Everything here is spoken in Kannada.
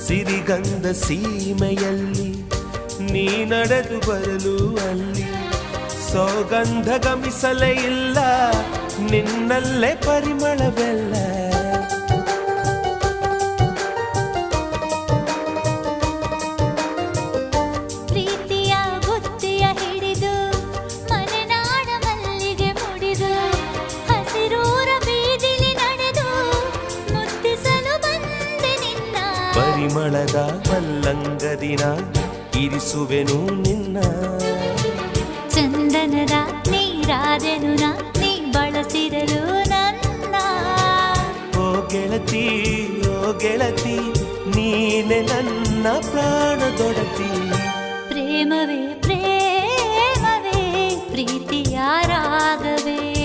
ಸಿರಿಗಂಧ ಸೀಮೆಯಲ್ಲಿ ನೀ ನಡೆದು ಬರಲು ಅಲ್ಲಿ ಸೌಗಂಧ ಗಮಿಸಲೇ ಇಲ್ಲ ನಿನ್ನಲ್ಲೇ ಪರಿಮಳವೆಲ್ಲ ಪ್ರೀತಿಯ ಬುತ್ತಿಯ ಹಿಡಿದು ಮಲೆನಾಡ ಮಲ್ಲಿಗೆ ಮುಡಿದು ಹಸಿರೂರ ಬೀದಿಲಿ ನಡೆದು ಮುತ್ತಿಸಲು ಬಂದೆ ನಿನ್ನ ಪರಿಮಳದ ಮಲ್ಲಂಗದಿನ ಇರಿಸುವೆನು ನಿನ್ನ ಚಂದನದ ನೀರಾದೆನು ನೀ ಬಳಸಿರಲು ನನ್ನ ಓ ಗೆಳತಿ ನೀನೆ ನನ್ನ ಪ್ರಾಣ